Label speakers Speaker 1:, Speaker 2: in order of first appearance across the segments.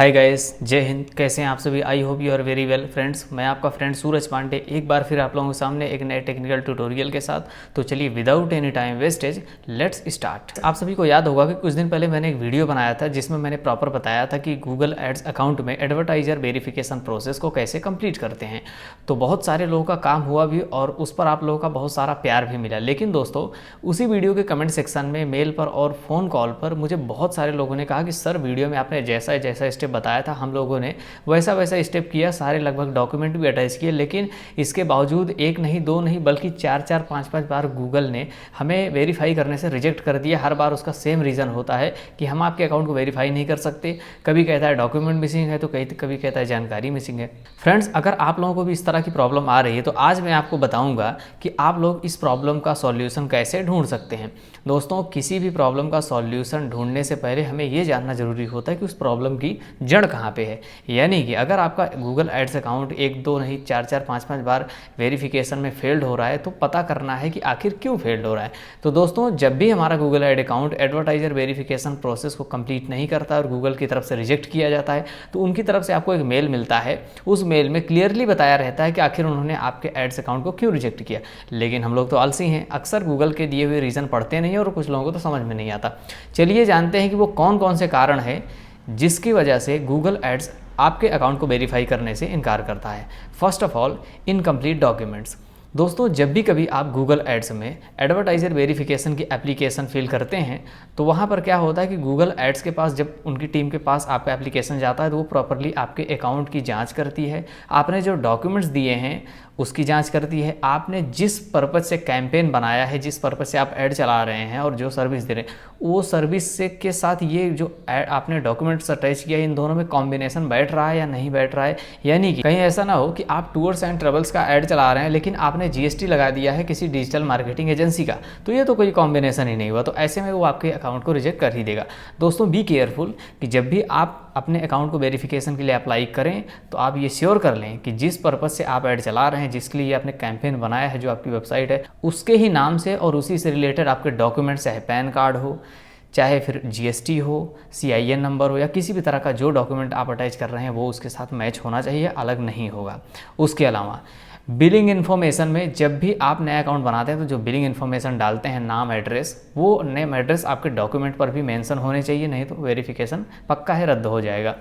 Speaker 1: Hi guys, जय हिंद। कैसे हैं आप सभी? I hope you are very well friends. मैं आपका फ्रेंड सूरज पांडे एक बार फिर आप लोगों के सामने एक नए टेक्निकल ट्यूटोरियल के साथ। तो चलिए without any time wastage let's start. आप सभी को याद होगा कि कुछ दिन पहले मैंने एक वीडियो बनाया था जिसमें मैंने प्रॉपर बताया था कि गूगल एड्स अकाउंट में एडवर्टाइजर वेरिफिकेशन प्रोसेस को कैसे कंप्लीट करते हैं। तो बहुत सारे लोगों का काम हुआ भी और उस पर आप लोगों का बहुत सारा प्यार भी मिला। लेकिन दोस्तों, उसी वीडियो के कमेंट सेक्शन में, मेल पर और फ़ोन कॉल पर मुझे बहुत सारे लोगों ने कहा कि सर, वीडियो में आपने जैसा जैसा स्टेप बताया था हम लोगों ने वैसा वैसा स्टेप किया, सारे लगभग डॉक्यूमेंट भी अटैच किए, लेकिन इसके बावजूद एक नहीं, दो नहीं, बल्कि चार चार पाँच पाँच बार गूगल ने हमें वेरीफाई करने से रिजेक्ट कर दिया। हर बार उसका सेम रीज़न होता है कि हम आपके अकाउंट को वेरीफाई नहीं कर सकते। कभी कहता है डॉक्यूमेंट मिसिंग है, तो कभी कहता है जानकारी मिसिंग है। फ्रेंड्स, अगर आप लोगों को भी इस तरह की प्रॉब्लम आ रही है तो आज मैं आपको बताऊंगा कि आप लोग इस प्रॉब्लम का सॉल्यूशन कैसे ढूंढ सकते हैं। दोस्तों, किसी भी प्रॉब्लम का सॉल्यूशन ढूंढने से पहले हमें ये जानना जरूरी होता है कि उस प्रॉब्लम की जड़ कहाँ पे है। यानी कि अगर आपका गूगल एड्स अकाउंट एक दो नहीं, चार चार पाँच पाँच बार वेरिफिकेशन में फेल्ड हो रहा है, तो पता करना है कि आखिर क्यों फेल्ड हो रहा है। तो दोस्तों, जब भी हमारा Google ad account advertiser verification process को कंप्लीट नहीं करता और गूगल की तरफ से रिजेक्ट किया जाता है, तो उनकी तरफ से आपको एक मेल मिलता है। उस मेल में क्लियरली बताया रहता है कि आखिर उन्होंने आपके एड्स अकाउंट को क्यों रिजेक्ट किया। लेकिन हम लोग तो आलसी हैं, अक्सर गूगल के दिए हुए रीज़न पढ़ते नहीं और कुछ लोगों को तो समझ में नहीं आता। चलिए जानते हैं कि वो कौन कौन से कारण हैं जिसकी वजह से गूगल एड्स आपके अकाउंट को वेरीफाई करने से इनकार करता है। First of all, incomplete documents. दोस्तों, जब भी कभी आप गूगल एड्स में एडवर्टाइजर वेरिफिकेशन की एप्लीकेशन फिल करते हैं तो वहाँ पर क्या होता है कि गूगल एड्स के पास, जब उनकी टीम के पास आपका एप्लीकेशन जाता है तो वो प्रॉपरली आपके अकाउंट की जांच करती है, आपने जो डॉक्यूमेंट्स दिए हैं उसकी जांच करती है, आपने जिस पर्पज़ से कैंपेन बनाया है, जिस पर्पज़ से आप ऐड चला रहे हैं और जो सर्विस दे रहे हैं, वो सर्विस से के साथ ये जो आपने डॉक्यूमेंट्स अटैच किया है, इन दोनों में कॉम्बिनेशन बैठ रहा है या नहीं बैठ रहा है। यानी कि कहीं ऐसा ना हो कि आप टूर्स एंड ट्रेवल्स का ऐड चला रहे हैं लेकिन आपने जीएसटी लगा दिया है किसी डिजिटल मार्केटिंग एजेंसी का, तो ये तो कोई कॉम्बिनेशन ही नहीं हुआ। तो ऐसे में वो आपके अकाउंट को रिजेक्ट कर ही देगा। दोस्तों, बी केयरफुल कि जब भी आप अपने अकाउंट को वेरिफिकेशन के लिए अप्लाई करें तो आप ये श्योर कर लें कि जिस पर्पज़ से आप ऐड चला रहे हैं, जिसके लिए आपने कैंपेन बनाया है, जो आपकी वेबसाइट है, उसके ही नाम से और उसी से रिलेटेड आपके डॉक्यूमेंट्स, चाहे पैन कार्ड हो, चाहे फिर जीएसटी हो, सीआईएन नंबर हो, या किसी भी तरह का जो डॉक्यूमेंट आप अटैच कर रहे हैं वो उसके साथ मैच होना चाहिए, अलग नहीं होगा। उसके अलावा बिलिंग इन्फॉर्मेशन में जब भी आप नया अकाउंट बनाते हैं तो जो बिलिंग इन्फॉर्मेशन डालते हैं, नाम, एड्रेस, वो नेम एड्रेस आपके डॉक्यूमेंट पर भी मेंशन होने चाहिए, नहीं तो वेरिफिकेशन पक्का है रद्द हो जाएगा।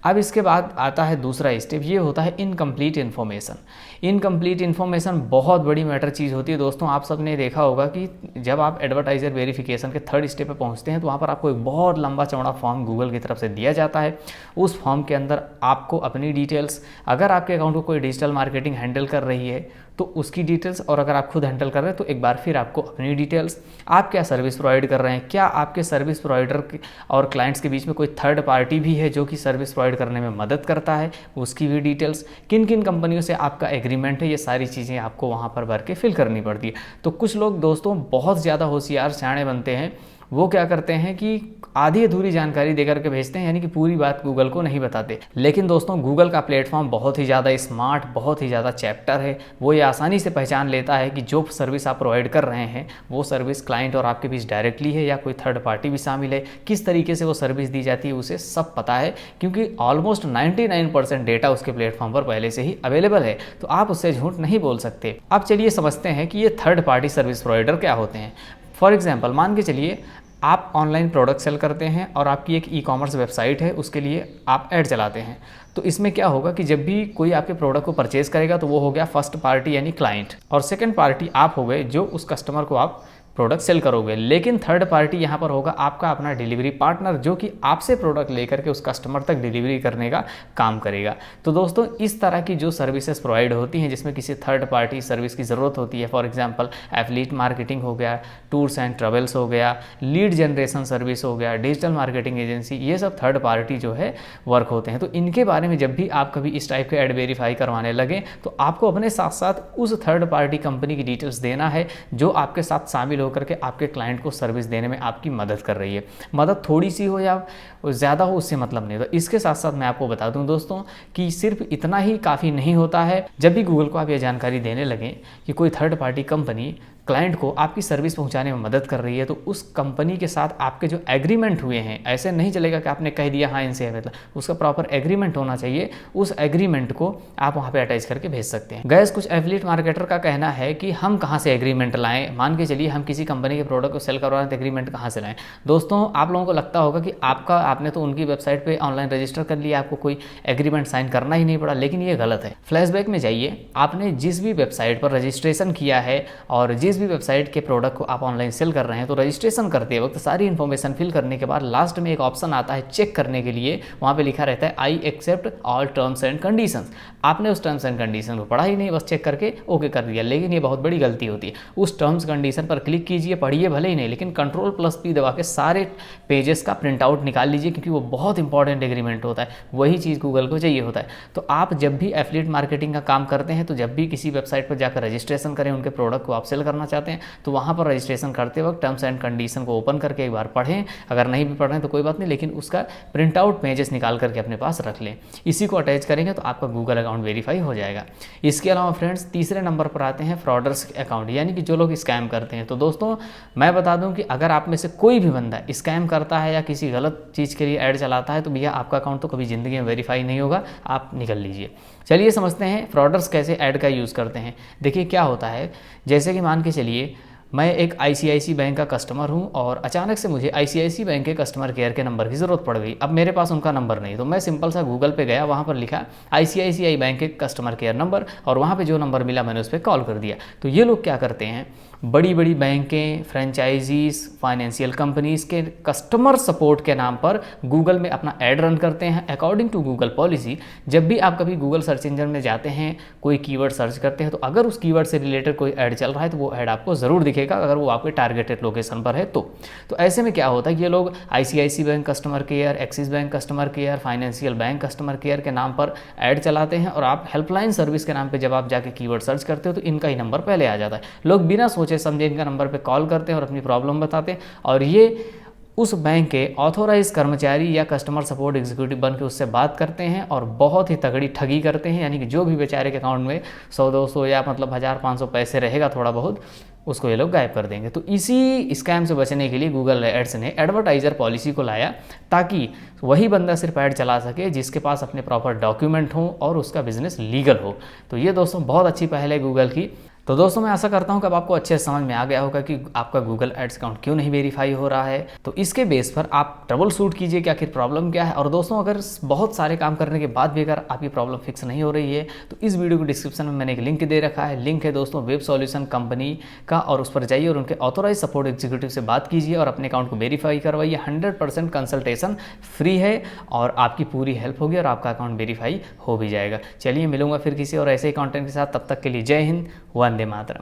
Speaker 1: अब इसके बाद आता है दूसरा स्टेप, ये होता है इनकम्प्लीट इन्फॉर्मेशन। इनकम्प्लीट इन्फॉर्मेशन बहुत बड़ी मैटर चीज़ होती है। दोस्तों, आप सब ने देखा होगा कि जब आप एडवर्टाइजर वेरिफिकेशन के थर्ड स्टेप पे पहुंचते हैं तो वहाँ पर आपको एक बहुत लंबा चौड़ा फॉर्म गूगल की तरफ से दिया जाता है। उस फॉर्म के अंदर आपको अपनी डिटेल्स, अगर आपके अकाउंट को कोई डिजिटल मार्केटिंग हैंडल कर रही है तो उसकी डिटेल्स, और अगर आप खुद हैंडल कर रहे हैं तो एक बार फिर आपको अपनी डिटेल्स, आप क्या सर्विस प्रोवाइड कर रहे हैं, क्या आपके सर्विस प्रोवाइडर और क्लाइंट्स के बीच में कोई थर्ड पार्टी भी है जो कि सर्विस प्रोवाइड करने में मदद करता है, उसकी भी डिटेल्स, किन किन कंपनियों से आपका एग्रीमेंट है, ये सारी चीज़ें आपको वहाँ पर भर के फिल करनी पड़ती है। तो कुछ लोग दोस्तों बहुत ज़्यादा होशियार सियाणे बनते हैं, वो क्या करते हैं कि आधी अधूरी जानकारी देकर के भेजते हैं, यानी कि पूरी बात गूगल को नहीं बताते। लेकिन दोस्तों, गूगल का प्लेटफॉर्म बहुत ही ज़्यादा स्मार्ट, बहुत ही ज़्यादा चैप्टर है। वो ये आसानी से पहचान लेता है कि जो सर्विस आप प्रोवाइड कर रहे हैं वो सर्विस क्लाइंट और आपके बीच डायरेक्टली है या कोई थर्ड पार्टी भी शामिल है, किस तरीके से वो सर्विस दी जाती है उसे सब पता है, क्योंकि ऑलमोस्ट 99% डेटा उसके प्लेटफॉर्म पर पहले से ही अवेलेबल है। तो आप उससे झूठ नहीं बोल सकते। अब चलिए समझते हैं कि ये थर्ड पार्टी सर्विस प्रोवाइडर क्या होते हैं। फॉर एग्जाम्पल, मान के चलिए आप ऑनलाइन प्रोडक्ट सेल करते हैं और आपकी एक ई कॉमर्स वेबसाइट है, उसके लिए आप ऐड चलाते हैं। तो इसमें क्या होगा कि जब भी कोई आपके प्रोडक्ट को परचेज करेगा तो वो हो गया फर्स्ट पार्टी यानी क्लाइंट, और सेकंड पार्टी आप हो गए जो उस कस्टमर को आप प्रोडक्ट सेल करोगे। लेकिन थर्ड पार्टी यहाँ पर होगा आपका अपना डिलीवरी पार्टनर, जो कि आपसे प्रोडक्ट लेकर के उस कस्टमर तक डिलीवरी करने का काम करेगा। तो दोस्तों, इस तरह की जो सर्विसेज प्रोवाइड होती हैं जिसमें किसी थर्ड पार्टी सर्विस की ज़रूरत होती है, फॉर एग्जांपल एफिलिएट मार्केटिंग हो गया, टूर्स एंड ट्रेवल्स हो गया, लीड जनरेशन सर्विस हो गया, डिजिटल मार्केटिंग एजेंसी, ये सब थर्ड पार्टी जो है वर्क होते हैं। तो इनके बारे में जब भी आप कभी इस टाइप के ऐड वेरीफाई करवाने लगे तो आपको अपने साथ साथ उस थर्ड पार्टी कंपनी की डिटेल्स देना है जो आपके साथ शामिल होकर के आपके क्लाइंट को सर्विस देने में आपकी मदद कर रही है। मदद थोड़ी सी हो या ज़्यादा हो, उससे मतलब नहीं। तो इसके साथ साथ मैं आपको बता दूं दोस्तों कि सिर्फ इतना ही काफ़ी नहीं होता है। जब भी गूगल को आप ये जानकारी देने लगें कि कोई थर्ड पार्टी कंपनी क्लाइंट को आपकी सर्विस पहुंचाने में मदद कर रही है, तो उस कंपनी के साथ आपके जो एग्रीमेंट हुए हैं, ऐसे नहीं चलेगा कि आपने कह दिया हाँ इनसे है, मतलब उसका प्रॉपर एग्रीमेंट होना चाहिए। उस एग्रीमेंट को आप वहाँ पे अटैच करके भेज सकते हैं। गैस कुछ एफिलिएट मार्केटर का कहना है कि हम कहाँ से एग्रीमेंट लाएं, मान के चलिए हम किसी कंपनी के प्रोडक्ट को सेल करवाएं तो एग्रीमेंट कहाँ से लाएं। दोस्तों आप लोगों को लगता होगा कि आपने तो उनकी वेबसाइट पर ऑनलाइन रजिस्टर कर लिया, आपको कोई एग्रीमेंट साइन करना ही नहीं पड़ा, लेकिन ये गलत है। फ्लैशबैक में जाइए, आपने जिस भी वेबसाइट पर रजिस्ट्रेशन किया है और जिस भी वेबसाइट के प्रोडक्ट को आप ऑनलाइन सेल कर रहे हैं, तो रजिस्ट्रेशन करते वक्त सारी इन्फॉर्मेशन फिल करने के बाद लास्ट में एक ऑप्शन आता है चेक करने के लिए, वहाँ पे लिखा रहता है I accept all terms and conditions. आपने उस टर्म्स एंड कंडीशन को पढ़ा ही नहीं, बस चेक करके ओके कर दिया, लेकिन ये बहुत बड़ी गलती होती है। उस टर्म्स कंडीशन पर क्लिक कीजिए, पढ़िए भले ही नहीं, लेकिन Ctrl+P दबा के सारे पेजेस का प्रिंट आउट निकाल लीजिए, क्योंकि वो बहुत इंपॉर्टेंट एग्रीमेंट होता है, वही चीज़ गूगल को चाहिए होता है। तो आप जब भी एफिलिएट मार्केटिंग का काम करते हैं, तो जब भी किसी वेबसाइट पर जाकर रजिस्ट्रेशन करें, उनके प्रोडक्ट को आप सेल करना चाहते हैं, तो वहाँ पर रजिस्ट्रेशन करते वक्त टर्म्स एंड कंडीशन को ओपन करके एक बार पढ़ें। अगर नहीं भी पढ़ रहे हैं तो कोई बात नहीं, लेकिन उसका प्रिंट आउट पेजेस निकाल करके अपने पास रख लें। इसी को अटैच करेंगे तो आपका गूगल अकाउंट वेरीफाई हो जाएगा। इसके अलावा फ्रेंड्स, तीसरे नंबर पर आते हैं फ्रॉडर्स अकाउंट, यानी कि जो लोग स्कैम करते हैं। तो दोस्तों मैं बता दूं कि अगर आप में से कोई भी बंदा स्कैम करता है या किसी गलत चीज़ के लिए ऐड चलाता है, तो भैया आपका अकाउंट तो कभी ज़िंदगी में वेरीफाई नहीं होगा, आप निकल लीजिए। चलिए समझते हैं फ्रॉडर्स कैसे ऐड का यूज़ करते हैं। देखिए क्या होता है, जैसे कि मान के चलिए मैं एक ICICI बैंक का कस्टमर हूं और अचानक से मुझे ICICI बैंक के कस्टमर केयर के नंबर की ज़रूरत पड़ गई। अब मेरे पास उनका नंबर नहीं, तो मैं सिंपल सा गूगल पे गया, वहां पर लिखा ICICI बैंक के कस्टमर केयर नंबर, और वहां पे जो नंबर मिला मैंने उस पर कॉल कर दिया। तो ये लोग क्या करते हैं, बड़ी बड़ी बैंकें, फ्रेंचाइजीज, फाइनेंशियल कंपनीज़ के कस्टमर सपोर्ट के नाम पर गूगल में अपना ऐड रन करते हैं। अकॉर्डिंग टू गूगल पॉलिसी, जब भी आप कभी गूगल सर्च इंजन में जाते हैं, कोई कीवर्ड सर्च करते हैं, तो अगर उस कीवर्ड से रिलेटेड कोई ऐड चल रहा है तो वो ऐड आपको ज़रूर दिखेगा, अगर वो आपके टारगेटेड लोकेशन पर है तो ऐसे में क्या होता है, ये लोग ICICI bank customer care, axis bank customer care, financial bank customer care के नाम पर ऐड चलाते हैं, और आप हेल्पलाइन सर्विस के नाम पर जब आप जाके कीवर्ड सर्च करते हो तो इनका ही नंबर पहले आ जाता है। लोग बिना सोचे समझे इनका नंबर पे कॉल करते हैं और अपनी प्रॉब्लम बताते हैं, और ये उस बैंक के ऑथोराइज कर्मचारी या कस्टमर सपोर्ट एग्जीक्यूटिव बन के उससे बात करते हैं और बहुत ही तगड़ी ठगी करते हैं। यानी कि जो भी बेचारे के अकाउंट में 100-200 या मतलब 1000-500 पैसे रहेगा थोड़ा बहुत, उसको ये लोग गायब कर देंगे। तो इसी स्कैम से बचने के लिए गूगल एड्स ने एडवर्टाइजर पॉलिसी को लाया, ताकि वही बंदा सिर्फ ऐड चला सके जिसके पास अपने प्रॉपर डॉक्यूमेंट हो और उसका बिजनेस लीगल हो। तो ये दोस्तों बहुत अच्छी पहल है गूगल की। तो दोस्तों मैं आशा करता हूं कि अब आपको अच्छे से समझ में आ गया होगा कि आपका गूगल एड्स अकाउंट क्यों नहीं वेरीफाई हो रहा है। तो इसके बेस पर आप ट्रबल शूट कीजिए कि आखिर प्रॉब्लम क्या है। और दोस्तों अगर बहुत सारे काम करने के बाद भी अगर आपकी प्रॉब्लम फिक्स नहीं हो रही है, तो इस वीडियो के डिस्क्रिप्शन में मैंने एक लिंक दे रखा है। लिंक है दोस्तों वेब सॉल्यूशन कंपनी का, और उस पर जाइए और उनके ऑथोराइज सपोर्ट एग्जीक्यूटिव से बात कीजिए और अपने अकाउंट को वेरीफाई करवाइए। 100% कंसल्टेशन फ्री है और आपकी पूरी हेल्प होगी और आपका अकाउंट वेरीफाई हो भी जाएगा। चलिए मिलूंगा फिर किसी और ऐसे ही कंटेंट के साथ, तब तक के लिए जय हिंद, वंदे मातरम।